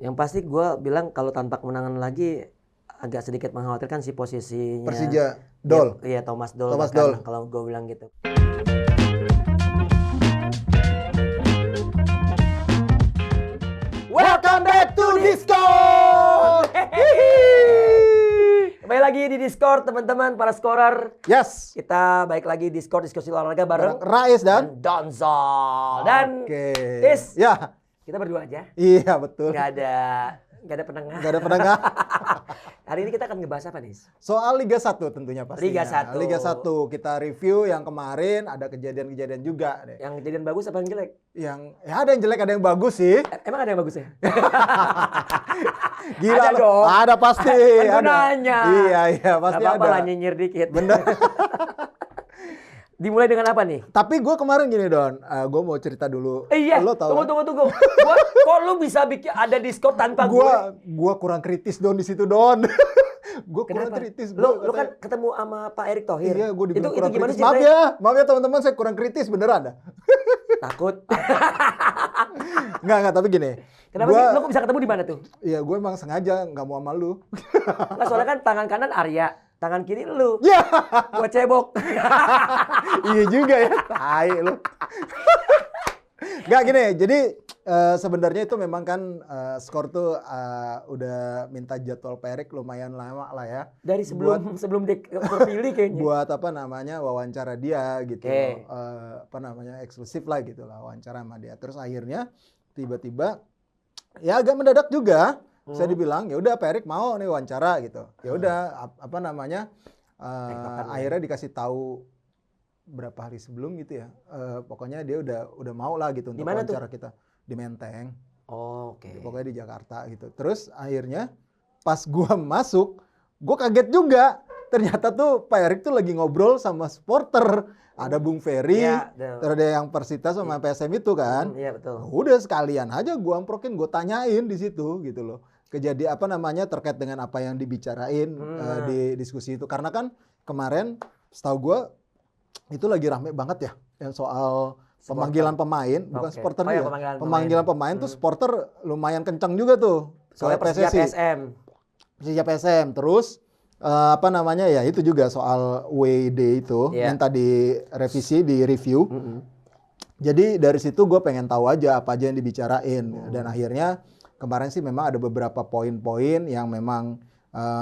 Yang pasti gue bilang kalau tanpa kemenangan lagi agak sedikit mengkhawatirkan si posisinya Persija Dol. Iya, Thomas Doll. Thomas Doll. Kalau gue bilang gitu. Welcome back to Discord. Kembali lagi di Discord teman-teman para scorer. Yes. Kita baik lagi di Discord diskusi olahraga bareng Rais dan Donzol dan Is. Ya. Kita berdua aja. Iya betul. Gak ada penengah. Gak ada penengah. Hari ini kita akan ngebahas apa nih? Soal Liga 1 tentunya pastinya. Liga 1. Liga 1 kita review yang kemarin ada kejadian-kejadian juga deh. Yang kejadian bagus apa yang jelek? Yang ya ada yang jelek ada yang bagus sih. Emang ada yang bagus ya? Gila ada loh. dong. Ada pasti. Kan ada. nanya. Iya pasti Gak apa-apa ada. lah nyinyir dikit. Bener. Dimulai dengan apa nih? Tapi gue kemarin gini Don, gue mau cerita dulu. Iya, Lo tahu kan? tunggu. Kok lu bisa bikin ada Discord tanpa gue? Gue kurang kritis Don di situ Don. Gue kurang Kenapa? kritis. Lu kan ketemu sama Pak Erick Thohir. Iya, gue dibilang itu kurang gimana kritis. ceritanya? Maaf ya teman-teman, saya kurang kritis beneran dah. Takut. Enggak, tapi gini. Kenapa sih? Lu kok bisa ketemu di mana tuh? Iya, gue emang sengaja nggak mau sama lu. Nah, soalnya kan tangan kanan Arya, tangan kiri lu. Ya, Gua cebok. iya juga ya. Tai lu. Nggak gini, jadi sebenarnya itu memang kan skor tuh udah minta jadwal Perik lumayan lama lah ya. Dari sebelum dia terpilih kayaknya. Buat apa namanya wawancara dia gitu. Okay. Apa namanya eksklusif lah gitu lah wawancara sama dia. Terus akhirnya tiba-tiba ya agak mendadak juga. Saya dibilang ya udah Perik mau nih wawancara gitu. Ya udah apa namanya akhirnya dikasih tahu berapa hari sebelum gitu ya. Pokoknya dia udah mau lah gitu untuk Dimana wawancara kita di Menteng. Oh, oke. Pokoknya di Jakarta gitu. Terus akhirnya pas gua masuk, gua kaget juga. Ternyata tuh Pak Erick tuh lagi ngobrol sama supporter. Ada Bung Ferry, Ya, terus ada yang Persita sama PSM itu kan. Iya, betul. Udah sekalian aja gua amprokin, gua tanyain di situ gitu loh. Kejadian apa namanya terkait dengan apa yang dibicarain di diskusi itu. Karena kan kemarin setahu gua itu lagi rame banget ya yang soal pemanggilan pemain, bukan supporter ya, ya. Pemanggilan pemain tuh supporter lumayan kencang juga tuh. Soal Persija PSM. Persija PSM. Terus apa namanya ya itu juga soal WD itu minta direvisi, di review. Jadi dari situ gue pengen tahu aja apa aja yang dibicarain dan akhirnya kemarin sih memang ada beberapa poin-poin yang memang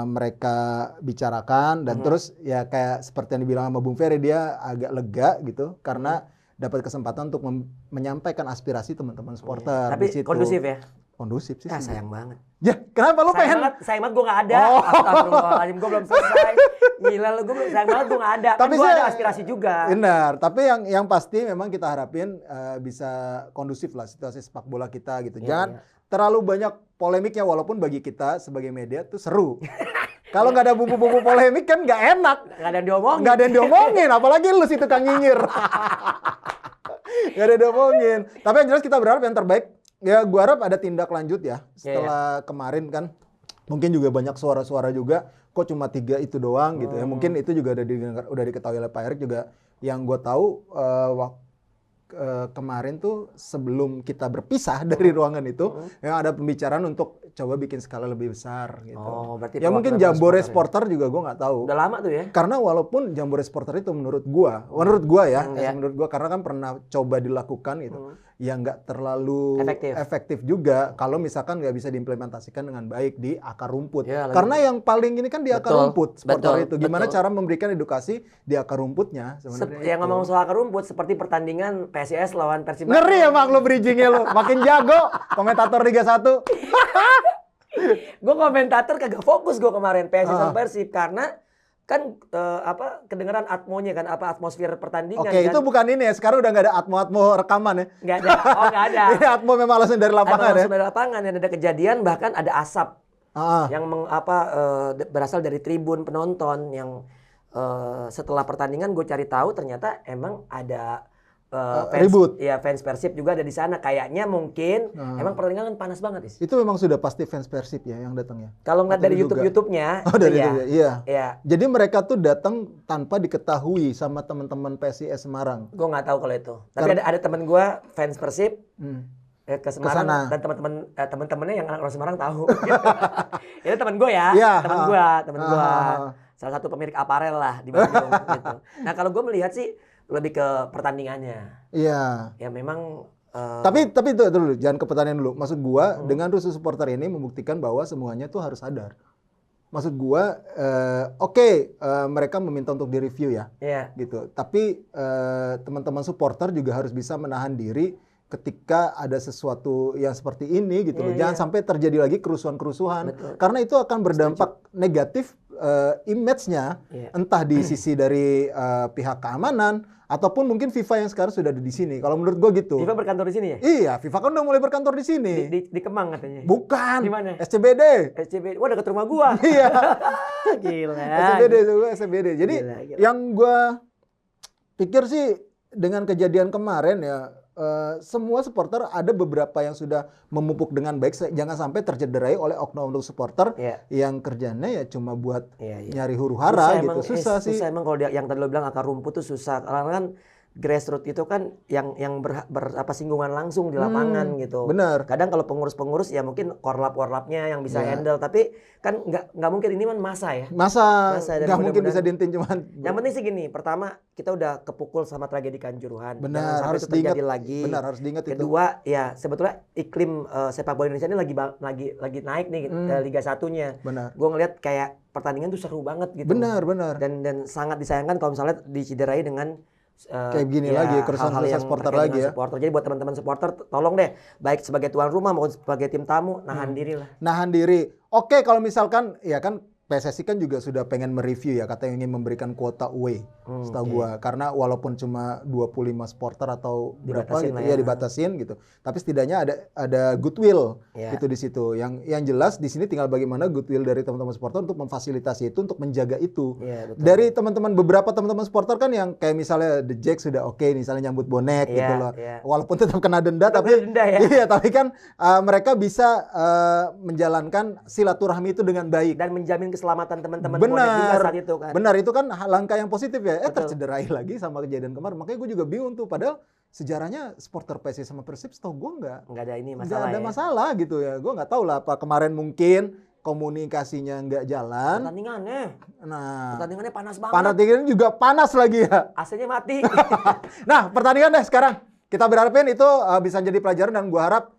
mereka bicarakan dan terus ya kayak seperti yang dibilang sama Bung Ferry dia agak lega gitu karena dapat kesempatan untuk menyampaikan aspirasi teman-teman supporter. Tapi di situ. kondusif ya? Kondusif sih. Sayang banget. Ya kenapa lo pengen? Sayang banget gue gak ada. Astagfirullahaladzim, gue belum selesai. Gila lo, gue sayang banget gue gak ada. Tapi gue ada aspirasi juga. Benar, tapi yang pasti memang kita harapin bisa kondusif lah situasi sepak bola kita gitu. Jangan terlalu banyak polemiknya walaupun bagi kita sebagai media tuh seru. Kalau nggak ada bumbu-bumbu polemik kan nggak enak. Nggak ada yang diomongin. Nggak ada yang diomongin, apalagi lu sih tukang nyinyir. Nggak ada yang diomongin. Tapi yang jelas kita berharap yang terbaik. Ya gua harap ada tindak lanjut ya. Setelah kemarin kan mungkin juga banyak suara-suara juga. Kok cuma 3 itu doang gitu ya. Mungkin itu juga udah diketahui oleh Pak Erick juga. Yang gua tahu kemarin tuh sebelum kita berpisah dari ruangan itu yang ada pembicaraan untuk coba bikin skala lebih besar gitu. Oh, berarti ya mungkin Jambore Supporter juga gue nggak tahu. Udah lama tuh ya. Karena walaupun Jambore Supporter itu menurut gua ya, menurut gua karena kan pernah coba dilakukan gitu. Ya nggak terlalu efektif juga kalau misalkan nggak bisa diimplementasikan dengan baik di akar rumput. Ya, karena yang paling ini kan di akar rumput supporter itu. Gimana cara memberikan edukasi di akar rumputnya sebenarnya. Yang ngomong soal akar rumput seperti pertandingan PSIS lawan Persib. Ngeri emang lo bridgingnya lo. Makin jago komentator Liga 1. Gue komentator kagak fokus gue kemarin PSIS sama Persib karena kan kedengeran atmonya kan atmosfer pertandingan. Oke, kan? Itu bukan ini ya. Sekarang udah nggak ada atmo rekaman ya. Nggak ada. Oh, nggak ada. Ini atmo memang langsung dari lapangan ya. Dari lapangan yang ada kejadian bahkan ada asap yang berasal dari tribun penonton yang setelah pertandingan gue cari tahu ternyata emang ada ribut. Ya fans Persib juga ada di sana. Kayaknya mungkin emang pertandingan kan panas banget, Is. Itu memang sudah pasti fans Persib ya yang datang ya. Kalau nggak dari YouTube-nya. Oh, dari YouTube, iya. Iya. Jadi mereka tuh datang tanpa diketahui sama teman-teman PSIS Semarang. Gue nggak tahu kalau itu. Tapi ada teman gue fans Persib. ke Semarang kesana. Dan teman-temannya yang anak orang Semarang tahu. Itu teman gue ya, teman gue. Salah satu pemilik aparel lah di Bandung gitu. Nah, kalau gue melihat sih lebih ke pertandingannya. Iya. Ya memang Tapi itu dulu, jangan ke pertandingan dulu. Maksud gua dengan rusuh supporter ini membuktikan bahwa semuanya tuh harus sadar. Maksud gua mereka meminta untuk direview ya. Iya. Gitu. Tapi teman-teman supporter juga harus bisa menahan diri ketika ada sesuatu yang seperti ini gitu loh. Jangan sampai terjadi lagi kerusuhan-kerusuhan. Karena itu akan berdampak negatif image-nya entah di sisi dari pihak keamanan ataupun mungkin FIFA yang sekarang sudah ada di sini. Kalau menurut gue gitu. FIFA berkantor di sini ya? Iya, FIFA kan udah mulai berkantor di sini. Di Kemang katanya. Bukan. Di mana? SCBD. Wah, dekat rumah gua. Iya. Gila. SCBD. Jadi gila. Yang gue pikir sih dengan kejadian kemarin ya, semua supporter ada beberapa yang sudah memupuk dengan baik. Jangan sampai tercederai oleh oknum-oknum supporter yang kerjanya ya cuma buat nyari huru-hara gitu. Susah sih. Susah emang kalau yang tadi lo bilang akar rumput tuh susah. Karena kan grassroots itu kan yang singgungan langsung di lapangan gitu. Benar. Kadang kalau pengurus-pengurus ya mungkin korlap-korlapnya yang bisa handle, tapi kan nggak mungkin, ini kan masa ya. Masa nggak mungkin bisa diintin cuman. Yang penting sih gini, pertama kita udah kepukul sama tragedi Kanjuruhan. Benar, harus itu terjadi lagi. Benar, harus diingat itu. Kedua, ya sebetulnya iklim sepak bola Indonesia ini lagi naik nih Liga 1-nya. Benar. Gue ngeliat kayak pertandingan tuh seru banget gitu. Benar. Dan sangat disayangkan kalau misalnya diciderai dengan kayak begini lagi, kerusuhan supporter lagi ya. Supporter. Jadi buat teman-teman supporter, tolong deh, baik sebagai tuan rumah maupun sebagai tim tamu, nahan diri lah. Nahan diri. Oke, kalau misalkan, ya kan PSSI kan juga sudah pengen mereview ya, katanya ingin memberikan kuota away, setahu gua. Karena walaupun cuma 25 supporter atau berapa gitu, ya dibatasin gitu. Tapi setidaknya ada goodwill gitu di situ. Yang jelas di sini tinggal bagaimana goodwill dari teman-teman supporter untuk memfasilitasi itu, untuk menjaga itu. Dari beberapa teman-teman supporter kan yang kayak misalnya The Jack sudah misalnya nyambut bonek gitu loh. Walaupun tetap kena denda, tapi kan mereka bisa menjalankan silaturahmi itu dengan baik dan menjamin keselamatan teman-teman bonek juga saat itu kan. Benar, itu kan langkah yang positif ya. Tercederai lagi sama kejadian kemarin. Makanya gue juga bingung tuh, padahal sejarahnya supporter PSIS sama Persib setahu gue nggak ada masalah gitu ya. Gue nggak tahu lah apa kemarin mungkin komunikasinya nggak jalan. Pertandingannya panas banget. Pertandingannya juga panas lagi ya. AC-nya mati. Nah, pertandingan deh sekarang. Kita berharapin itu bisa jadi pelajaran, dan gue harap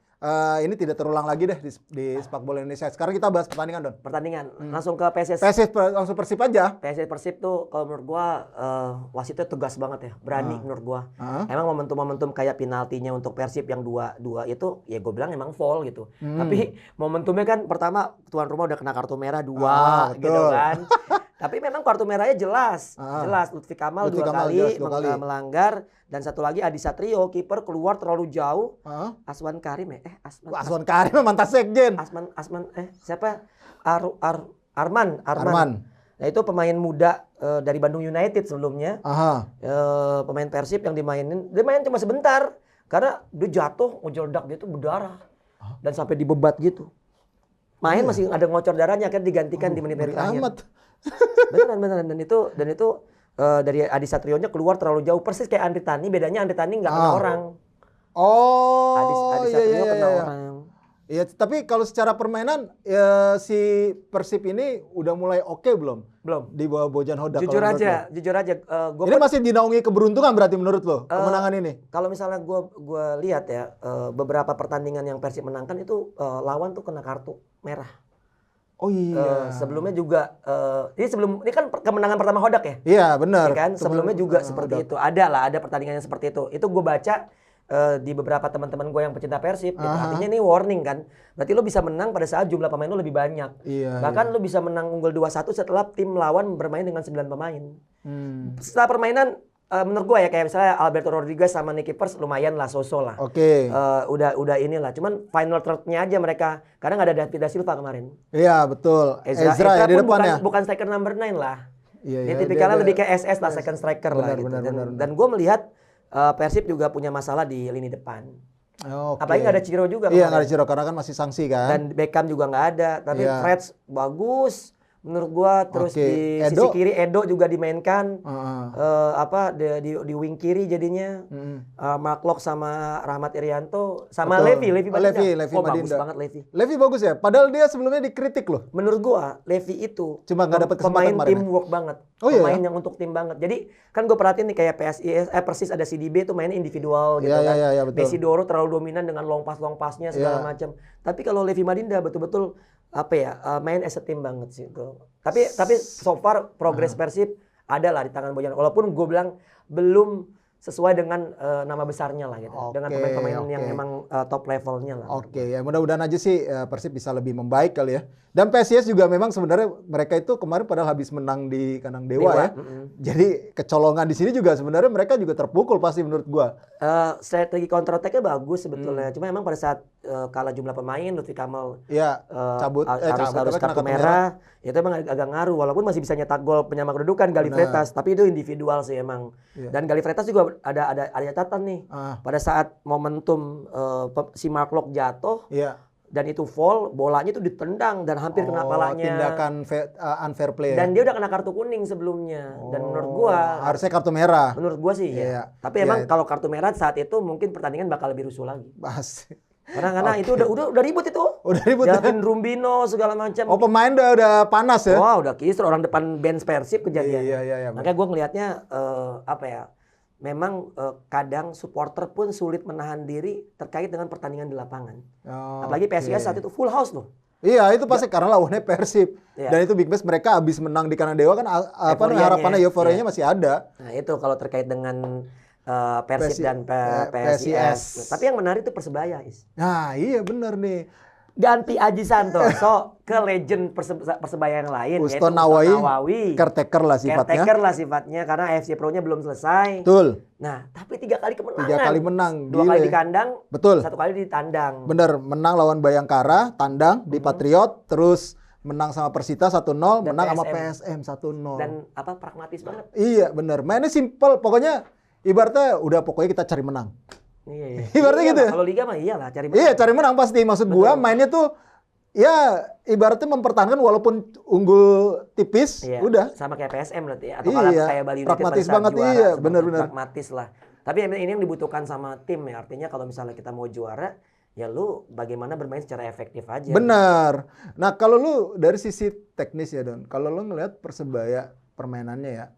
ini tidak terulang lagi deh di sepak bola Indonesia. Sekarang kita bahas pertandingan, Don. Langsung ke PSIS. Langsung Persib aja. PSIS Persib tuh kalau menurut gua wasitnya tegas banget ya, berani menurut gua. Emang momentum-momentum kayak penaltinya untuk Persib yang 2-2 itu ya gue bilang emang foul gitu. Tapi momentumnya kan pertama tuan rumah udah kena kartu merah 2 gitu kan. Tapi memang kartu merahnya jelas. Lutfi Kamal dua kali melanggar, dan satu lagi Adi Satrio, kiper keluar terlalu jauh. Aswan Karim Aswan Karim mantan sekjen. Siapa? Arman. Nah, itu pemain muda dari Bandung United sebelumnya. Pemain Persib yang dia main cuma sebentar karena dia jatuh ngejordak gitu berdarah. Dan sampai dibebat gitu. Main masih ada ngocor darahnya, kan digantikan di menit-menit akhir. Beneran. Dan itu dari Adi Satrionya keluar terlalu jauh, persis kayak Andri Tani. Bedanya Andri Tani nggak kena orang. Adi Satrio kena orang. Iya, tapi kalau secara permainan si Persib ini udah mulai oke belum? Belum. Di bawah Bojan Hodak. Jujur aja. Ini masih dinaungi keberuntungan berarti menurut lo kemenangan ini? Kalau misalnya gue lihat ya, beberapa pertandingan yang Persib menangkan itu lawan tuh kena kartu merah. Oh iya. Sebelumnya juga ini kan kemenangan pertama Hodak ya? Iya, benar. Ya kan? Sebelumnya juga seperti itu. Ada pertandingan yang seperti itu. Itu gue baca di beberapa teman-teman gue yang pecinta Persib. Gitu. Artinya ini warning kan. Berarti lo bisa menang pada saat jumlah pemain lo lebih banyak. Bahkan lo bisa menang unggul 2-1 setelah tim lawan bermain dengan 9 pemain. Setelah permainan menurut gue ya, kayak misalnya Alberto Rodriguez sama Nicky Pers lumayan lah, so-so lah. Udah inilah. Cuman final third-nya aja mereka. Karena nggak ada David Da Silva kemarin. Iya, betul. Ezra ya di depannya. Bukan striker number 9 lah. Dia tipikalnya lebih kayak SS lah, second striker lah gitu. Dan gue melihat Persib juga punya masalah di lini depan. Apalagi nggak ada Ciro juga. Iya, nggak ada Ciro karena kan masih sanksi kan. Dan Beckham juga nggak ada. Tapi Freds bagus. menurut gua. Terus di sisi kiri Edo juga dimainkan. Di wing kiri jadinya Mark Locke sama Rahmat Irianto sama Levi Madinda. Bagus banget Levi. Levi bagus ya. Padahal dia sebelumnya dikritik loh. Menurut gua Levi itu cuma nggak dapat kesempatan pemain teamwork banget. Pemain yang untuk tim banget. Jadi kan gue perhatiin nih kayak Persis ada CDB tuh mainnya individual gitu kan. Betul. Messi Doro terlalu dominan dengan long pass-nya segala macam. Tapi kalau Levi Madinda betul-betul main as a team banget sih itu. Tapi so far progres Persib ada lah di tangan Bojan. Walaupun gue bilang belum sesuai dengan nama besarnya lah gitu. Dengan pemain-pemain yang emang top levelnya lah. Ya mudah-mudahan aja sih Persib bisa lebih membaik kali ya. Dan PSIS juga memang sebenarnya mereka itu kemarin padahal habis menang di kandang Dewa ya. Jadi kecolongan di sini juga sebenarnya mereka juga terpukul pasti menurut gua. Strategi counter attack-nya bagus sebetulnya. Cuma emang pada saat kalah jumlah pemain, Lutfi Kamal harus kartu merah. Itu emang agak ngaruh. Walaupun masih bisa nyetak gol penyama kedudukan Galih Freitas, tapi itu individual sih emang. Dan Galih Freitas juga ada catatan nih. Pada saat momentum si Mark Locke jatuh. Dan itu fall, bolanya itu ditendang dan hampir kena palanya. Tindakan unfair play. Dan dia udah kena kartu kuning sebelumnya. Dan menurut gua harusnya kartu merah. Menurut gua sih ya. Tapi emang kalau kartu merah saat itu mungkin pertandingan bakal lebih rusuh lagi. Karena itu udah ribut itu. Udah ribut. Javin Rumbino segala macam. Pemain udah panas ya. Wah, udah kisru orang depan bench Persib kejadian. Iya. Makanya gua ngelihatnya memang kadang supporter pun sulit menahan diri terkait dengan pertandingan di lapangan. Apalagi PSIS saat itu full house loh. Iya, itu pasti karena lawannya Persib. Dan itu big match mereka habis menang di kandang Dewa kan harapannya euforianya masih ada. Nah, itu kalau terkait dengan Persib dan PSIS. Tapi yang menarik itu Persebaya, Is. Nah, iya benar nih. Ganti Aji Santoso ke legend Persebaya yang lain, Uston Nawawi, caretaker lah sifatnya. Karena AFC Pro-nya belum selesai. Betul. Nah, tapi 3 kali kemenangan. 3 kali menang. 2 kali di kandang, betul. 1 kali di tandang. Bener, menang lawan Bayangkara, tandang di Patriot, terus menang sama Persita 1-0, menang sama PSM 1-0. Dan pragmatis banget. Iya, bener. Mainnya simple, pokoknya ibaratnya pokoknya kita cari menang. Iya. Ibaratnya gitu. Kalau liga mah iyalah cari menang. Iya, cari menang pasti. Maksud gua mainnya tuh ya ibaratnya mempertahankan walaupun unggul tipis, udah. Sama kayak PSM berarti ya. Atau kayak Bali United pragmatis banget bener-bener. Pragmatis lah. Tapi ini yang dibutuhkan sama tim ya. Artinya kalau misalnya kita mau juara, ya lu bagaimana bermain secara efektif aja. Benar. Nah, kalau lu dari sisi teknis ya, Don. Kalau lu ngelihat Persebaya permainannya ya,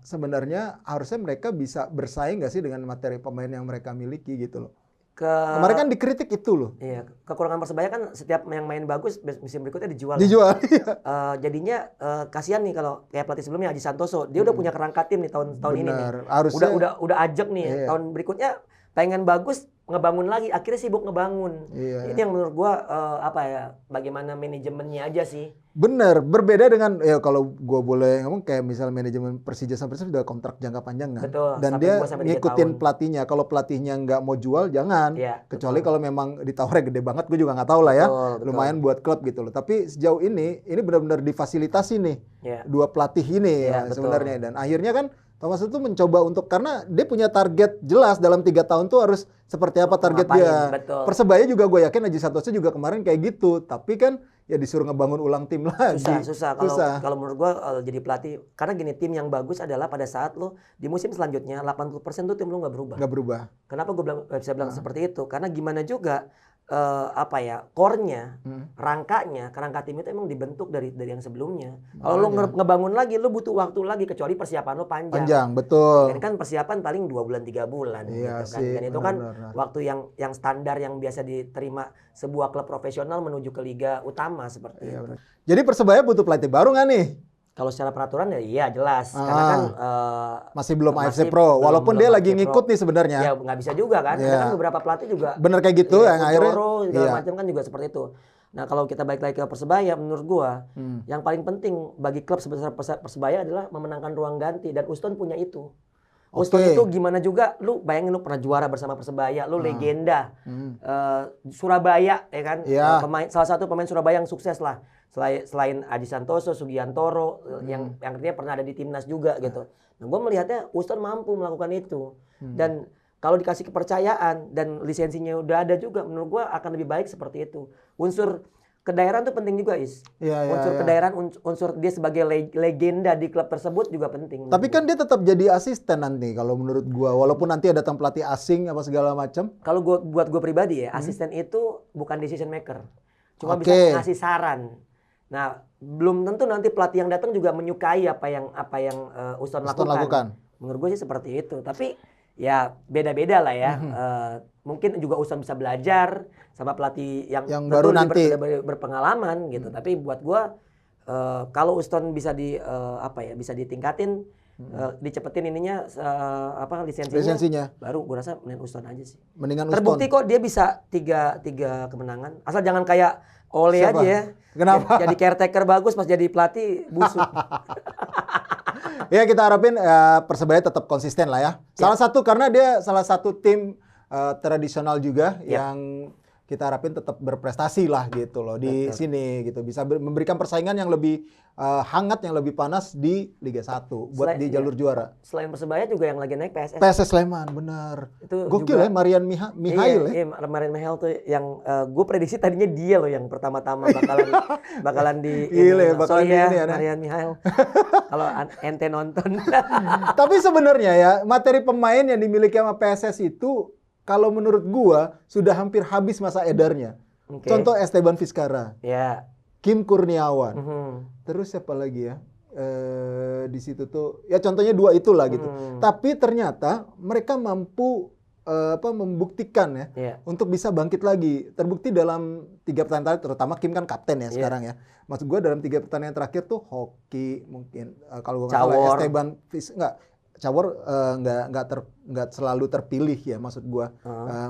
sebenarnya harusnya mereka bisa bersaing nggak sih dengan materi pemain yang mereka miliki gitu loh. Kemarin kan dikritik itu loh. Iya, kekurangan Persebaya kan setiap yang main bagus musim berikutnya dijual. Jadinya kasihan nih kalau kayak pelatih sebelumnya Aji Santoso, dia udah punya kerangka tim nih tahun ini nih. Harusnya, udah ajak nih tahun berikutnya pengen bagus ngebangun lagi, akhirnya sibuk ngebangun. Ini yang menurut gua bagaimana manajemennya aja sih. Bener, berbeda dengan kalau gua boleh ngomong kayak misal manajemen Persija sama Persib udah kontrak jangka panjang kan. Betul, dan dia ngikutin pelatihnya. Kalau pelatihnya nggak mau jual jangan. Kecuali kalau memang ditawarnya gede banget, gue juga nggak tahu lah ya. Lumayan buat klub gitu loh. Tapi sejauh ini benar-benar difasilitasi nih. Dua pelatih ini sebenarnya. Dan akhirnya kan Thomas itu mencoba karena dia punya target jelas dalam 3 tahun tuh harus seperti apa target dia. Persebaya juga gue yakin Aji Santoso juga kemarin kayak gitu. Tapi kan ya disuruh ngebangun ulang tim lagi. Susah. Kalau menurut gue jadi pelatih. Karena gini, tim yang bagus adalah pada saat lo di musim selanjutnya 80% tuh tim lo nggak berubah. Nggak berubah. Kenapa gue bisa bilang seperti itu? Karena gimana juga core-nya, kerangka tim itu emang dibentuk dari yang sebelumnya. Kalau lo ngebangun lagi, lo butuh waktu lagi, kecuali persiapan lo panjang. Betul. Kan persiapan paling 2 bulan 3 bulan iya gitu kan. Sih, dan itu kan waktu yang standar yang biasa diterima sebuah klub profesional menuju ke liga utama seperti itu. Bener. Jadi Persebaya butuh pelatih baru nggak nih? Kalau secara peraturan ya iya jelas, karena kan masih belum AFC Pro, walaupun dia lagi ngikut nih sebenarnya. Ya nggak bisa juga kan, karena kan beberapa pelatih juga. Bener kayak gitu yang akhirnya. Segala macam kan juga seperti itu. Nah kalau kita balik lagi ke Persebaya, menurut gua yang paling penting bagi klub sebesar Persebaya adalah memenangkan ruang ganti, dan Uston punya itu. Uston itu gimana juga, lu bayangin lu pernah juara bersama Persebaya, lu legenda Surabaya ya kan, salah satu pemain Surabaya yang sukses lah. Selain Aji Santoso, Sugiantoro yang artinya pernah ada di timnas juga gitu. Nah, gue melihatnya Uston mampu melakukan itu. Dan kalau dikasih kepercayaan dan lisensinya udah ada juga, menurut gue akan lebih baik seperti itu. Unsur kedaerahan tuh penting juga, Is. Unsur kedaerahan, unsur dia sebagai legenda di klub tersebut juga penting. Tapi kan dia tetap jadi asisten nanti kalau menurut gua, walaupun nanti ada pelatih asing apa segala macam. Kalau buat gua pribadi ya, asisten itu bukan decision maker. Cuma bisa ngasih saran. Nah, belum tentu nanti pelatih yang datang juga menyukai apa yang Uston lakukan. Menurut gua sih seperti itu. Tapi ya beda-beda lah ya. Mungkin juga Uston bisa belajar sama pelatih yang baru nanti berpengalaman gitu. Tapi buat gua kalau Uston bisa bisa ditingkatin, dicepetin ininya lisensinya, baru gua rasa mendingan Uston aja sih. Mendingan terbukti kok dia bisa tiga kemenangan. Asal jangan kayak Ole aja ya. Kenapa? Jadi caretaker bagus, pas jadi pelatih busuk. Ya kita harapin Persebaya tetap konsisten lah ya. Karena dia salah satu tim tradisional juga yang kita harapin tetap berprestasi lah gitu loh di sini gitu. Bisa memberikan persaingan yang lebih hangat, yang lebih panas di Liga 1 buat di jalur juara. Selain Persebaya juga yang lagi naik PSS. PSS Sleman, benar. Itu gokil ya, Marian Mihail ya. Iya, Marian Mihail tuh yang gue prediksi tadinya dia loh yang pertama-tama bakalan di Marian Mihail. Kalau ente nonton. Tapi sebenarnya ya, materi pemain yang dimiliki sama PSS itu kalau menurut gua sudah hampir habis masa edarnya. Contoh Esteban Vizcarra, Kim Kurniawan, terus siapa lagi ya? Di situ tuh, ya contohnya 2 itulah gitu. Tapi ternyata mereka mampu membuktikan ya untuk bisa bangkit lagi. Terbukti dalam 3 pertandingan terutama Kim kan kapten ya sekarang ya. Maksud gua dalam 3 pertandingan terakhir tuh hoki mungkin kalau gua nggak salah Esteban Cawor nggak selalu terpilih ya maksud gua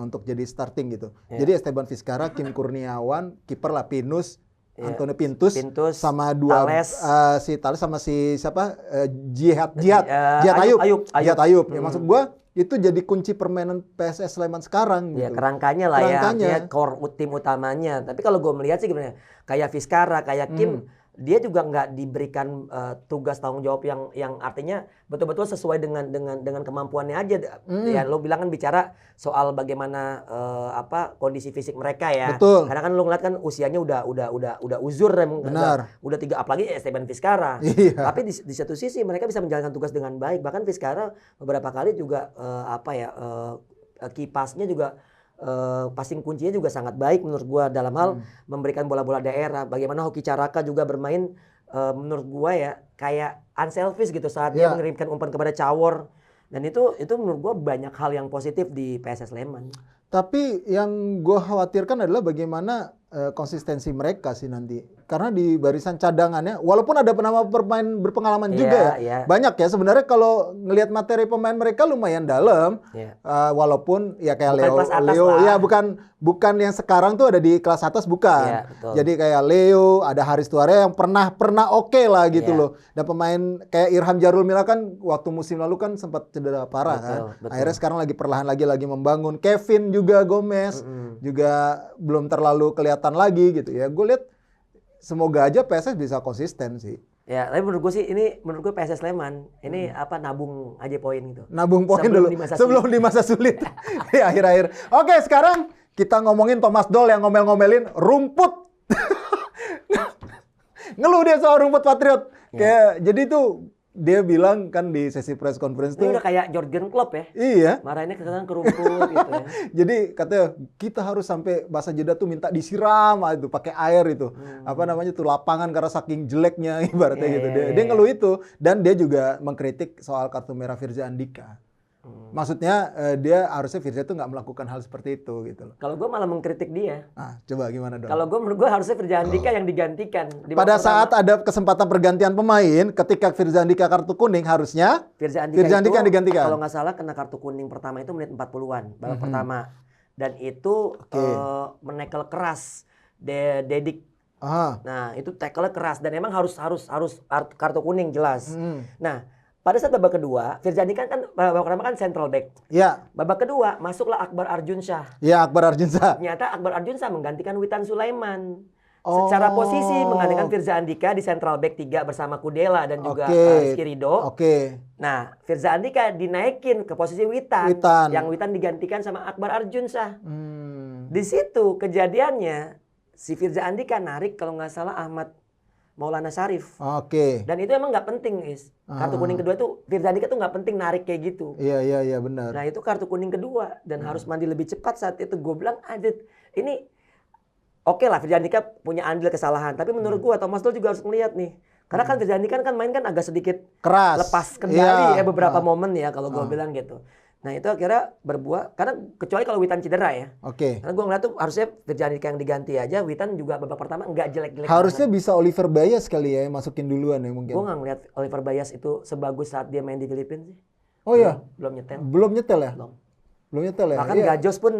untuk jadi starting gitu. Jadi Esteban Vizcarra, Kim Kurniawan, kiper Lapinus, Antonio Pintus sama si Thales sama si siapa Jihad Ayub. Ya maksud gua itu jadi kunci permainan PSS Sleman sekarang ya, gitu. Kerangkanya lah ya, core tim utamanya. Tapi kalau gua melihat sih gimana? Kayak Vizcarra, kayak Kim, dia juga nggak diberikan tugas tanggung jawab yang artinya betul-betul sesuai dengan kemampuannya aja. Ya lo bilang kan bicara soal bagaimana kondisi fisik mereka ya. Betul. Karena kan lo ngeliat kan usianya udah uzur, udah 3, apalagi Esteban Vizcarra. Iya. Tapi di satu sisi mereka bisa menjalankan tugas dengan baik. Bahkan Vizcarra beberapa kali juga kipasnya juga passing kuncinya juga sangat baik menurut gua dalam hal memberikan bola-bola daerah. Bagaimana Hoki Caraka juga bermain menurut gua ya kayak unselfish gitu saat dia mengirimkan umpan kepada Cawor. Dan itu menurut gua banyak hal yang positif di PSS Sleman. Tapi yang gua khawatirkan adalah bagaimana konsistensi mereka sih nanti. Karena di barisan cadangannya, walaupun ada pemain berpengalaman juga ya. Banyak ya sebenarnya kalau ngelihat materi pemain mereka lumayan dalam. Walaupun ya kayak Leo ya bukan yang sekarang tuh ada di kelas atas bukan. Jadi kayak Leo, ada Haris Tuare yang pernah oke lah gitu loh. Dan pemain kayak Irham Jarul Mila kan waktu musim lalu kan sempat cedera parah kan. Akhirnya sekarang lagi perlahan lagi membangun. Kevin juga Gomez juga belum terlalu kelihatan lagi gitu ya. Gue lihat semoga aja PSS bisa konsisten sih. Ya, tapi menurut gue sih menurut gue PSS Sleman ini nabung aja poin gitu. Nabung poin dulu sebelum di masa sulit. Di akhir-akhir. Oke, sekarang kita ngomongin Thomas Doll yang ngomel-ngomelin rumput. Ngeluh dia soal rumput Patriot. Kayak jadi tuh dia bilang kan di sesi press conference ini udah kayak Jurgen Klopp ya. Iya. Marahnya ke rumput gitu ya. Jadi katanya kita harus sampai bahasa jeda tuh minta disiram itu pakai air itu. Lapangan karena saking jeleknya ibaratnya gitu. Dia ngeluh itu dan dia juga mengkritik soal kartu merah Firza Andika. Maksudnya dia harusnya Firza itu nggak melakukan hal seperti itu gitu loh. Kalau gue malah mengkritik dia. Coba gimana dong? Kalau menurut gue harusnya Firza Andika yang digantikan. Pada saat ada kesempatan pergantian pemain, ketika Firza Andika kartu kuning harusnya Firza Andika yang digantikan. Kalau nggak salah kena kartu kuning pertama itu menit 40-an babak pertama. Dan itu menekel keras Dedik. Nah itu tackle keras dan emang harus kartu kuning jelas. Nah pada saat babak kedua, Firza Andika kan babak pertama kan central back. Iya. Babak kedua masuklah Akbar Arjunsyah. Iya, Akbar Arjunsyah. Ternyata Akbar Arjunsyah menggantikan Witan Sulaiman. Secara posisi menggantikan Firza Andika di central back 3 bersama Kudela dan juga Rizky Ridho. Nah, Firza Andika dinaikin ke posisi Witan. Yang Witan digantikan sama Akbar Arjunsyah. Di situ kejadiannya si Firza Andika narik kalau nggak salah Ahmad Maulana Syarif. Oke. Dan itu emang nggak penting, Is. Kartu kuning kedua tuh Firza Andika tuh nggak penting narik kayak gitu. Iya benar. Nah itu kartu kuning kedua dan harus mandi lebih cepat saat itu. Gue bilang aja ini oke lah Firza Andika punya andil kesalahan. Tapi menurut gue Thomas Doll juga harus ngeliat nih. Karena kan Firza Andika kan main kan agak sedikit keras, lepas kendali ya beberapa momen ya kalau gue bilang gitu. Nah itu akhirnya berbuah, karena kecuali kalau Witan cedera ya. Oke. Karena gue ngeliat tuh harusnya Firza Andika yang diganti aja, Witan juga babak pertama nggak jelek-jelek. Harusnya banget. Bisa Oliver Bayas kali ya masukin duluan ya mungkin. Gue nggak ngeliat Oliver Bayas itu sebagus saat dia main di Filipina sih. Oh iya? Belum nyetel. Belum nyetel ya? Belum nyetel ya? Bahkan Gajos pun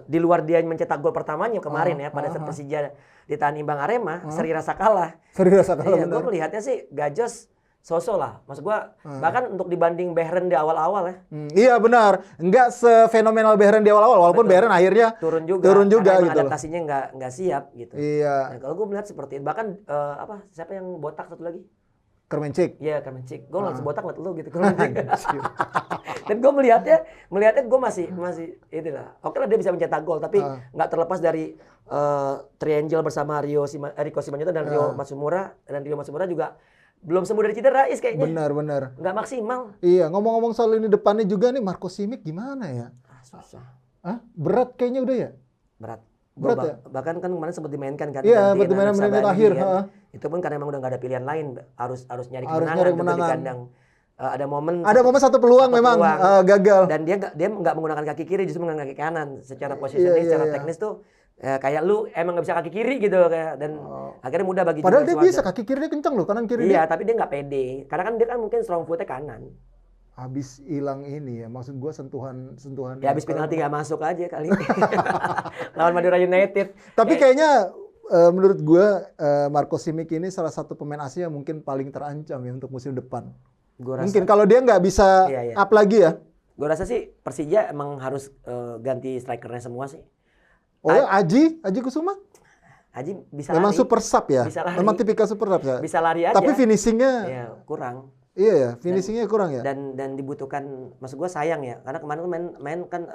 di luar dia mencetak gol pertamanya kemarin ya, pada saat Persija ditahan imbang Arema, seri rasa kalah. Seri rasa kalah iya, gue melihatnya sih Gajos so-so lah. Maksud gua bahkan untuk dibanding Behren di awal-awal ya. Iya benar. Enggak sefenomenal Behren di awal-awal walaupun Behren akhirnya turun juga gitu. Adaptasinya nggak siap gitu. Iya. Nah, kalau gua melihat seperti itu. Bahkan siapa yang botak satu lagi? Kermencik. Iya, Kermencik. Gua langsung botak ngeliat lu gitu Kermencik. Dan gua melihatnya gua masih itulah. Oke lah dia bisa mencetak gol tapi nggak terlepas dari triangle bersama Riko Simanjuntak dan Rio Matsumura, dan Rio Matsumura juga belum sembuh dari cedera kayaknya. Benar. Nggak maksimal. Iya, ngomong-ngomong soal ini depannya juga nih Marco Simic gimana ya? Susah. Berat kayaknya udah ya? Berat ya? Bahkan kan kemarin sempat dimainkan kan. Iya, sempat dimainkan menit akhir. Kan. Itu pun karena emang udah nggak ada pilihan lain, harus nyari kemenangan di kandang. Ada momen satu peluang memang gagal. Dan dia nggak menggunakan kaki kiri, justru menggunakan kaki kanan. Secara positioning, secara teknis tuh kayak lu emang nggak bisa kaki kiri gitu kayak, dan akhirnya mudah bagi. Padahal dia bisa kaki kirinya kencang loh, kanan kiri. Iya, tapi dia nggak pede. Karena kan dia kan mungkin strong footnya kanan. Habis hilang ini ya, maksud gua sentuhan. Ya habis penalti nggak masuk aja kali. Lawan Madura United. Tapi kayaknya menurut gua Marco Simic ini salah satu pemain Asia yang mungkin paling terancam ya untuk musim depan. Mungkin kalau dia nggak bisa up lagi ya. Gue rasa sih Persija emang harus ganti strikernya semua sih. Oh ya, Aji Kusuma? Aji bisa memang lari. Super sub ya? Memang tipikal super sub ya? Bisa lari aja. Tapi finishingnya kurang. Iya ya, finishingnya kurang ya. Dan dibutuhkan, maksud gue sayang ya, karena kemarin tuh main kan.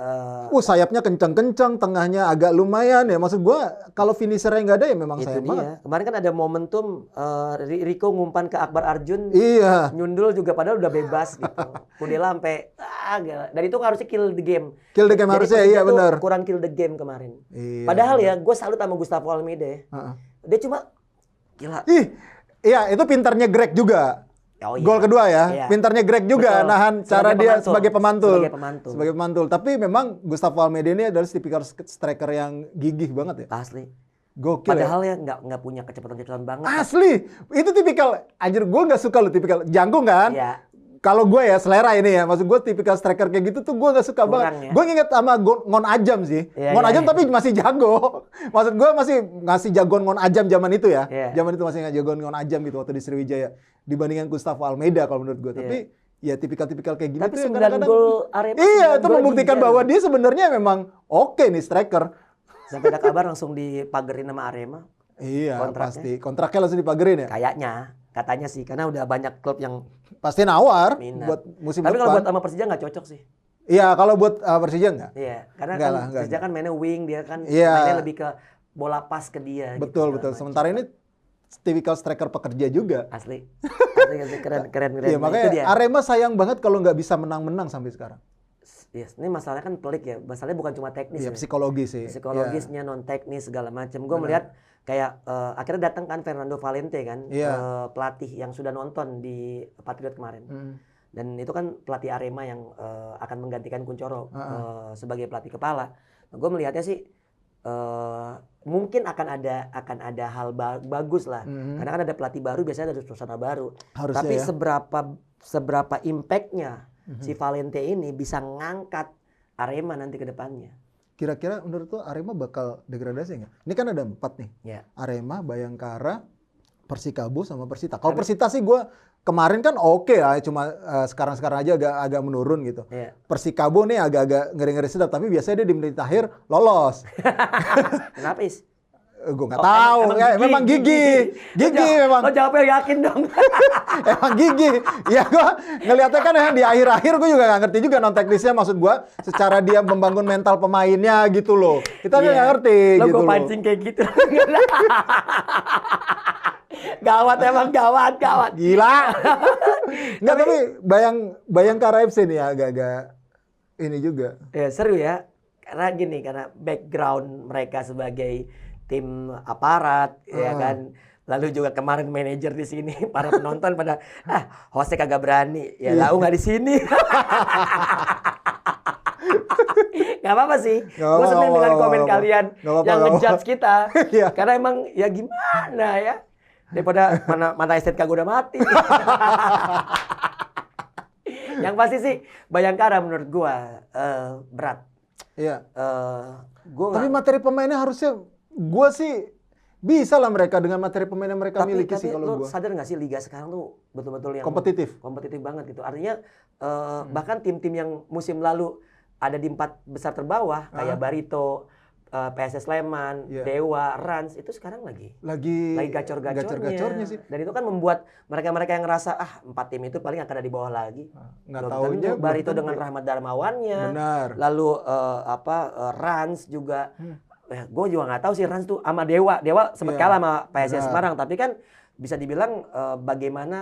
Sayapnya kencang-kencang, tengahnya agak lumayan ya. Maksud gue kalau finishernya nggak ada ya memang sayang banget. Kemarin kan ada momentum Rico ngumpan ke Akbar Arjun. Iya. Nyundul juga padahal udah bebas gitu. Kudela sampai dan itu harusnya kill the game. Kill the game harusnya, iya benar. Kurang kill the game kemarin. Iya, padahal ya, gue salut sama Gustavo Almeida. Dia cuma gila. Iya itu pintarnya Greg juga. Oh, iya. Gol kedua ya, pintarnya Greg juga. Betul. Nahan cara dia sebagai pemantul. Tapi memang Gustavo Almeida ini adalah tipikal striker yang gigih banget ya. Asli. Gokil. Padahal ya nggak punya kecepatan banget. Asli, itu tipikal. Anjir, gue nggak suka lo tipikal jangkung kan. Iya. Kalau gue ya selera ini ya, maksud gue tipikal striker kayak gitu tuh gue nggak suka banget. Ya? Gue nginget sama Ngon Ajam sih. Ngon Ajam tapi masih jago. Maksud gue masih ngasih jagoan Ngon Ajam zaman itu ya. Zaman itu masih jagoan Ngon Ajam gitu waktu di Sriwijaya. Dibandingkan Gustavo Almeida kalau menurut gue. Tapi ya tipikal-tipikal kayak gitu. Tapi 9 gol Arema. Iya, itu membuktikan bahwa dia sebenarnya memang oke nih striker. Sampai ada kabar langsung dipagerin sama Arema. Iya, pasti. Kontraknya langsung dipagerin ya? Kayaknya. Katanya sih, karena udah banyak klub yang pasti nawar buat musim depan. Tapi kalau buat sama Persija nggak cocok sih. Iya, kalau buat Persija nggak? Iya, karena kan Persija kan mainnya wing, dia kan mainnya lebih ke bola pas ke dia. Betul. Sementara ini tipikal striker pekerja juga. Asli keren. Iya, makanya Arema sayang banget kalau nggak bisa menang-menang sampai sekarang. Yes, ini masalahnya kan pelik ya. Masalahnya bukan cuma teknis ya. Psikologis sih. Psikologisnya, non teknis segala macam. Gue melihat kayak akhirnya datang kan Fernando Valente kan, pelatih yang sudah nonton di Patriot kemarin. Dan itu kan pelatih Arema yang akan menggantikan Kuncoro sebagai pelatih kepala. Nah, gue melihatnya sih mungkin akan ada hal bagus lah. Karena kan ada pelatih baru, biasanya ada suasana baru. Harusnya. Tapi seberapa impact-nya si Valente ini bisa ngangkat Arema nanti ke depannya. Kira-kira menurut tuh Arema bakal degradasi nggak? Ini kan ada 4 nih. Yeah. Arema, Bayangkara, Persikabo sama Persita. Kalau Persita sih gue kemarin kan oke lah, cuma sekarang aja agak menurun gitu. Yeah. Persikabo nih agak-agak ngeri-ngeri sedap, tapi biasanya dia di menit akhir lolos. Kenapa Is? Gue nggak tahu. Memang gigi memang. Lo jawabnya yakin dong. Emang gigi. Ya gue ngeliatnya kan di akhir-akhir gue juga nggak ngerti juga non teknisnya, maksud gue secara dia membangun mental pemainnya gitu loh. Kita nggak ngerti lo gitu loh. Lo gue pancing kayak gitu. Gawat emang gawat. Gila. Nggak, tapi Bayangkara FC nih agak-agak ini juga. Ya seru ya. Karena background mereka sebagai tim aparat, ya kan. Lalu juga kemarin manajer di sini, para penonton pada hostnya kagak berani, ya lau nggak di sini. Gak apa-apa sih, gue seneng dengan komen kalian yang ngejudge kita, karena emang ya gimana ya, daripada mana estate kagak udah mati. Yang pasti sih Bayangkara menurut gue berat. Iya. Tapi materi pemainnya harusnya gue sih bisa lah mereka dengan materi pemain yang mereka miliki sih kalau gue. Tapi sadar nggak sih liga sekarang tuh betul-betul yang kompetitif banget gitu. Artinya bahkan tim-tim yang musim lalu ada di 4 besar terbawah kayak Barito, PSS Sleman, Dewa, Rans itu sekarang lagi gacor-gacornya sih. Dan itu kan membuat mereka-mereka yang ngerasa 4 tim itu paling akan ada di bawah lagi. Nggak tahunya Barito dengan Rahmat Darmawannya. Benar. Lalu Rans juga. Gue juga nggak tahu sih Rans tuh sama Dewa sempat kalah sama PSS Semarang, tapi kan bisa dibilang bagaimana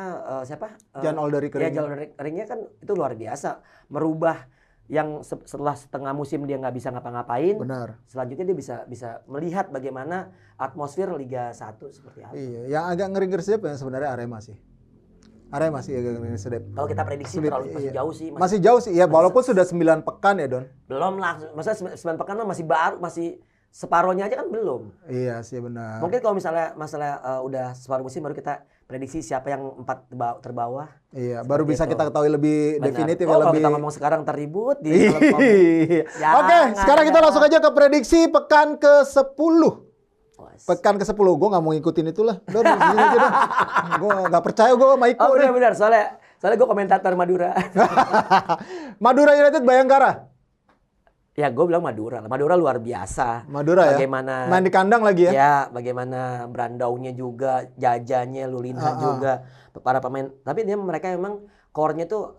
Jan Olderi Kering. Jan Olderi Keringnya kan itu luar biasa merubah yang setelah setengah musim dia nggak bisa ngapa-ngapain. Benar. Selanjutnya dia bisa melihat bagaimana atmosfer Liga 1 seperti apa. Iya, yang agak ngeri-ngeri sedep ya sebenarnya Arema sih agak ngeri sedep. Kalau kita prediksi masih jauh sih. Masih jauh sih. Ya walaupun sudah 9 pekan ya, Don. Belum lah. Maksudnya 9 pekan masih baru, masih separohnya aja kan belum. Iya sih benar. Mungkin kalau misalnya masalah udah separuh musim baru kita prediksi siapa yang 4 terbawah. Iya, baru bisa kita ketahui lebih definitif kalau lebih. Kita ngomong sekarang terribut di kolom komen. Oke, sekarang kita langsung aja ke prediksi pekan ke-10. Pekan ke-10, gue gak mau ngikutin itulah. Udah sini aja dah. Gue gak percaya gue sama Iko. Benar, soalnya gue komentator Madura. Madura United Bayangkara. Ya gue bilang Madura luar biasa. Madura bagaimana, ya? Main di kandang lagi ya? Ya, bagaimana Brandaunya juga, Jajanya, Lulinha juga, para pemain. Tapi mereka memang core-nya tuh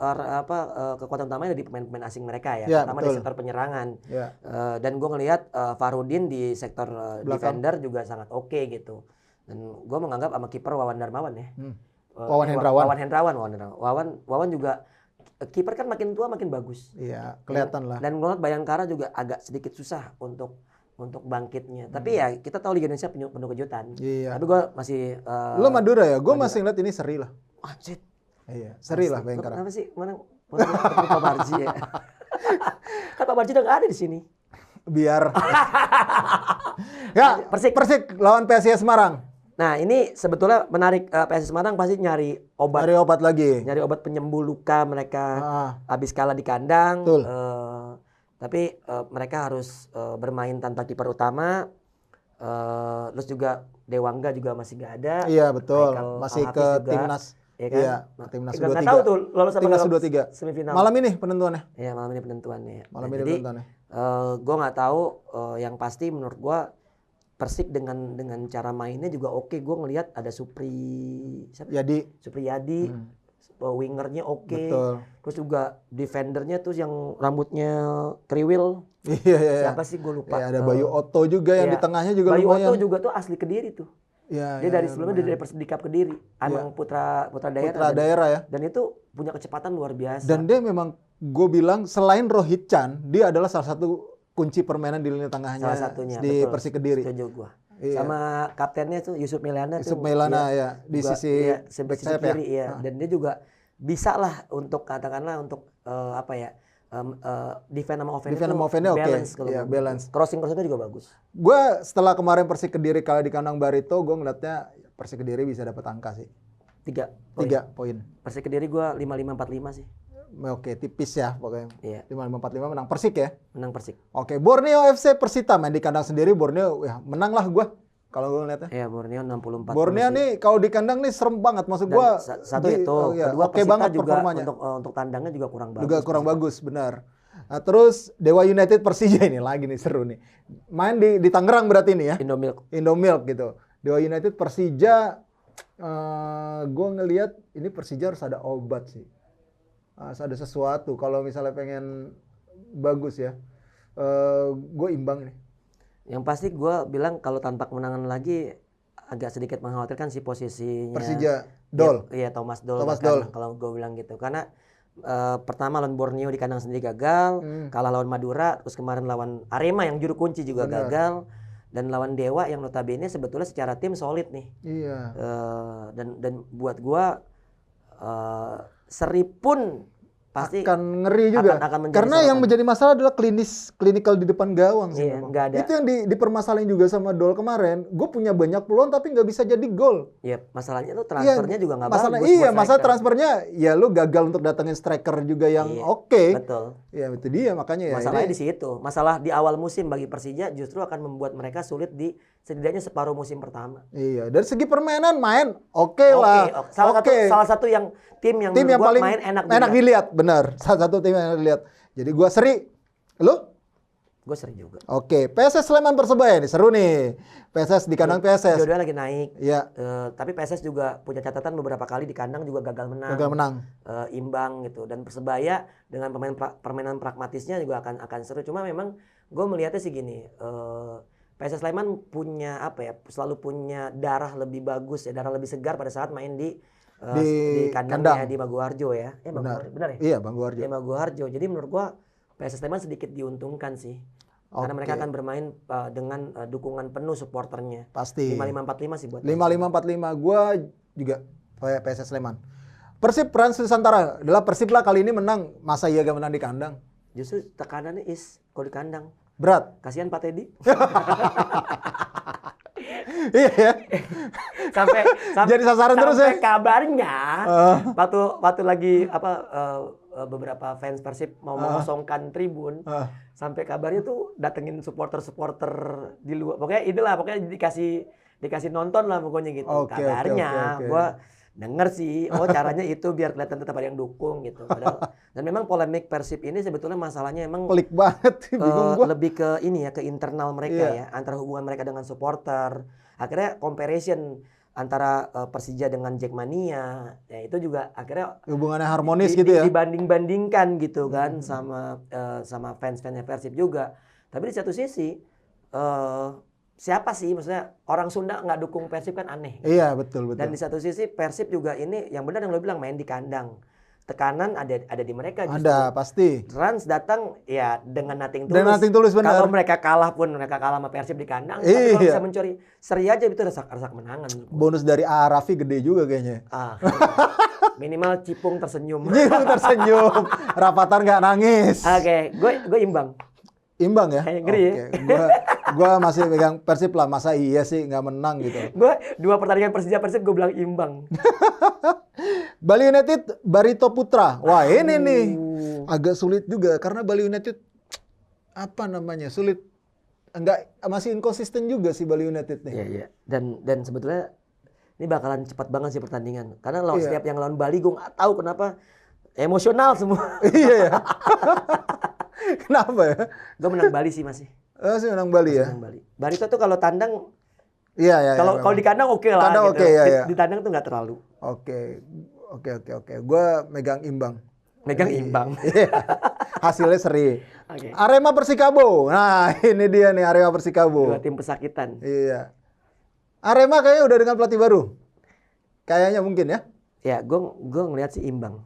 kekuatan utamanya ada di pemain-pemain asing mereka ya. Terutama di sektor penyerangan. Ya. Dan gue ngelihat Farudin di sektor defender juga sangat oke gitu. Dan gue menganggap sama kiper Wawan Darmawan ya. Wawan Hendrawan. Wawan juga kiper kan makin tua makin bagus. Iya, kelihatan lah. Dan gue lihat Bayangkara juga agak sedikit susah untuk bangkitnya. Tapi ya kita tahu Liga Indonesia penuh kejutan. Iya. Tapi gue masih lo Madura ya? Gue masih ngeliat ini seri lah. Anjir. Iya, seri lah Bayangkara. Kenapa sih? Mana Pak Barji ya? Kan Pak Barji udah nggak ada di sini. Biar. Ya, Persik lawan PSIS Semarang. Nah ini sebetulnya menarik, PSIS Semarang pasti nyari obat lagi. Nyari obat penyembuh luka mereka habis kalah di kandang. Tapi mereka harus bermain tanpa kiper utama. Terus juga Dewangga juga masih nggak ada. Iya betul. Masih ke timnas. Ya kan? Iya, timnas U23. Nggak tahu tuh lolos apa timnas U23 semifinal. Malam ini penentuannya. Iya malam ini penentuannya. Jadi gue nggak tahu. Yang pasti menurut gue Persik dengan cara mainnya juga oke. Gue ngelihat ada Supri Yadi, wingernya oke. Terus juga defendernya tuh yang rambutnya kriwil. Iya. Siapa sih gue lupa. Ya, ada Bayu Otto juga yang di tengahnya juga Bayu lumayan. Otto juga tuh asli Kediri tuh. Dia dari sebelumnya dari Persidikap Kediri. Emang putra daerah ya. Dan itu punya kecepatan luar biasa. Dan dia memang gue bilang selain Rohit Chan, dia adalah salah satu kunci permainan di lini tengahnya salah satunya, di betul. Persik Kediri. Setuju gua. Iya. Sama kaptennya tuh Yusuf Melana ya di juga, sisi back kiri ya. Dan dia juga bisa lah untuk katakanlah untuk defend sama offense balance kalau balance. Crossing-crossingnya juga bagus. Gue setelah kemarin Persik Kediri kalah di kandang Barito, gue ngeliatnya Persik Kediri bisa dapat angka sih. 3 poin. Persik Kediri gue 5-5-4-5 sih. Oke, tipis ya pokoknya. Iya. 5-5-4-5 menang Persik ya? Menang Persik. Oke, Borneo FC Persita main di kandang sendiri. Borneo ya menang lah gue kalau gue ngeliatnya. Iya, Borneo 64. Borneo nih kalau di kandang nih serem banget maksud gue. Satu itu, kedua oke banget juga performanya. Untuk tandangnya juga kurang bagus. Juga kurang bagus, benar. Nah, terus Dewa United Persija ini lagi nih seru nih. Main di Tangerang berarti ini ya. Indomilk gitu. Dewa United Persija, gue ngelihat ini Persija harus ada obat sih. Harus ada sesuatu kalau misalnya pengen bagus ya. Gue imbang nih. Yang pasti gue bilang kalau tanpa kemenangan lagi agak sedikit mengkhawatirkan si posisinya Persija Dol. Iya, Thomas Dol kalau gue bilang gitu. Karena pertama lawan Borneo di kandang sendiri gagal, kalah lawan Madura, terus kemarin lawan Arema yang juru kunci juga gagal, dan lawan Dewa yang notabene sebetulnya secara tim solid nih. Iya. Dan buat gua seri pun pasti akan ngeri juga. Akan karena yang menjadi masalah adalah klinikal di depan gawang sih. Iya, nggak ada. Itu yang dipermasalahin juga sama Dol kemarin. Gue punya banyak peluang tapi nggak bisa jadi gol. Iya, masalahnya tuh transfernya juga nggak bagus. Iya, masalah transfernya ya lu gagal untuk datengin striker juga yang oke. Betul. Ya itu dia makanya ya. Masalahnya di situ. Masalah di awal musim bagi Persija justru akan membuat mereka sulit di setidaknya separuh musim pertama. Iya, dari segi permainan main oke lah. Salah satu yang tim yang paling main enak dilihat, benar. Salah satu tim yang enak dilihat. Jadi gua seri. Lu? Gue seri juga. Oke, PSS Sleman Persebaya nih seru nih. PSS di kandang PSS. Dua-duanya lagi naik. Iya. Tapi PSS juga punya catatan beberapa kali di kandang juga gagal menang. Imbang gitu. Dan Persebaya dengan permainan pragmatisnya juga akan seru. Cuma memang gue melihatnya sih gini. PSS Sleman punya selalu punya darah lebih bagus ya, darah lebih segar pada saat main di kandangnya di Maguwarjo ya. Benar ya? Iya, Maguwarjo. Di Maguwarjo. Jadi menurut gua PSS Sleman sedikit diuntungkan sih. Karena mereka akan bermain dengan dukungan penuh supporternya. Pasti. 5545 sih buat 5545 gua juga PSS Sleman. Persib Rans Nusantara adalah Persib lah kali ini menang. Masa iya gak menang di kandang? Justru tekanannya kalau di kandang. Berat. Kasihan Pak Teddy. Iya ya. sampai jadi sasaran terus ya. Sampai kabarnya waktu lagi beberapa fans Persib mau mengosongkan tribun, sampai kabarnya tuh datengin supporter di luar. Pokoknya dikasih nonton lah pokoknya gitu. Kabarnya gua denger sih, caranya itu biar kelihatan tetap ada yang dukung gitu. Padahal, dan memang polemik Persib ini sebetulnya masalahnya emang pelik banget, bingung gua. Lebih ke ke internal mereka ya, antara hubungan mereka dengan supporter. Akhirnya comparison antara Persija dengan Jackmania, ya itu juga akhirnya hubungannya harmonis gitu ya. Dibanding-bandingkan gitu kan sama fans-fansnya Persib juga. Tapi di satu sisi siapa sih maksudnya orang Sunda nggak dukung Persib kan aneh. Iya betul. Dan di satu sisi Persib juga ini yang benar yang lo bilang main di kandang. Tekanan ada di mereka justru. Ada pasti. Rans datang ya dengan nothing tulus. Benar. Kalau mereka kalah sama Persib di kandang, tapi kalau bisa mencuri seri aja itu rasa kemenangan. Bonus dari Arafi gede juga kayaknya. Minimal Cipung tersenyum. Rapatar nggak nangis. Oke, gue imbang. Imbang ya? Kayak ngeri ya. Gua masih pegang Persib lah. Masa iya sih nggak menang gitu. Gue 2 pertandingan Persib gue bilang imbang. Bali United Barito Putra. Wah ini nih agak sulit juga karena Bali United sulit. Masih inkonsisten juga sih Bali United nih. Iya. Dan sebetulnya ini bakalan cepat banget sih pertandingan. Karena setiap yang lawan Bali gue nggak tahu kenapa emosional semua. Iya ya. Kenapa ya? Gue menang Bali sih masih. Masih menang Bali ya? Menang Bali. Barito tuh kalau tandang, iya. Kalau di kandang oke lah. Kandang gitu. Iya. Di tandang tuh nggak terlalu. Oke. Gue megang imbang. Imbang. Hasilnya seri. Okay. Arema Persikabo. Nah ini dia nih Arema Persikabo. 2 tim pesakitan. Iya. Arema kayaknya udah dengan pelatih baru. Kayaknya mungkin ya. Ya, gue ngelihat sih imbang.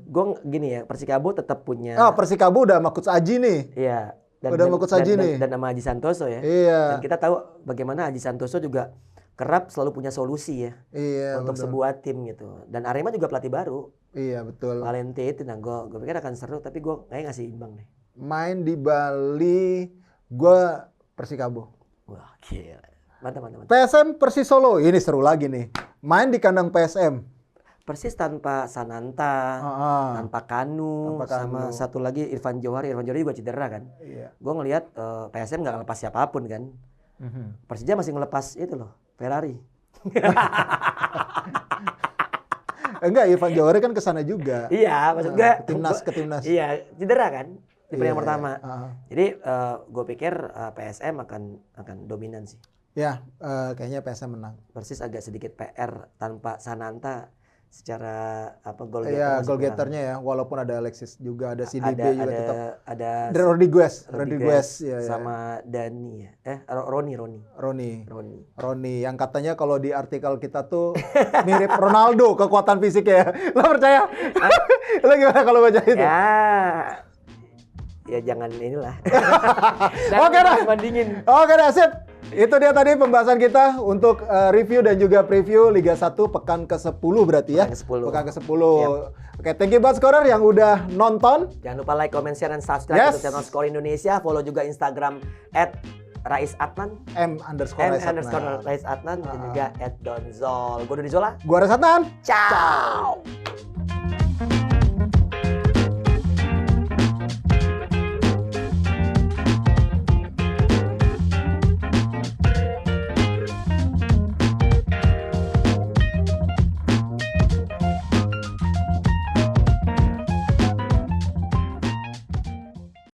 Gue gini ya, Persikabo tetap punya. Persikabo udah sama Coach Aji nih. Iya. Udah sama Coach Aji nih. Dan sama Aji Santoso ya. Iya. Dan kita tahu bagaimana Aji Santoso juga kerap selalu punya solusi ya. Iya. Untuk sebuah tim gitu. Dan Arema juga pelatih baru. Iya betul. Valente itu, gue pikir akan seru, tapi gue kayaknya ngasih imbang nih. Main di Bali, gue Persikabo. Wah gila. Mantap. PSM Persis Solo, ini seru lagi nih. Main di kandang PSM. Persis tanpa Sananta, tanpa Kanu, sama satu lagi Irfan Johari juga cedera kan. Iya. Gue ngelihat PSM nggak ngelepas siapapun kan. Persija masih ngelepas itu loh, Ferrari. Enggak, Irfan Jawari kan kesana juga. Iya, maksud gue ke timnas. Iya, cedera kan di Iya, yang pertama. iya. Jadi gue pikir PSM akan dominan sih. Ya, kayaknya PSM menang. Persis agak sedikit PR tanpa Sananta secara goal getter. Iya, goal getternya ya, walaupun ada Alexis juga, ada CDB juga tetap. Ada Rodriguez ya, sama Dani ya. Roni yang katanya kalau di artikel kita tuh mirip Ronaldo kekuatan fisiknya. Lo percaya? Lo gimana kalau baca itu? Ya jangan inilah. Oke dah. Bandingin. Oke dah, sip. Itu dia tadi pembahasan kita untuk review dan juga preview Liga 1 pekan ke-10 berarti ya. Pekan ke-10. Yep. Oke, thank you buat scorer yang udah nonton. Jangan lupa like, comment, share, dan subscribe YouTube channel Skor Indonesia. Follow juga Instagram @RaisAdnan @M_Rais_Adnan dan juga @Donzol. Gue Doni Zola. Gua Rais Adnan. Ciao.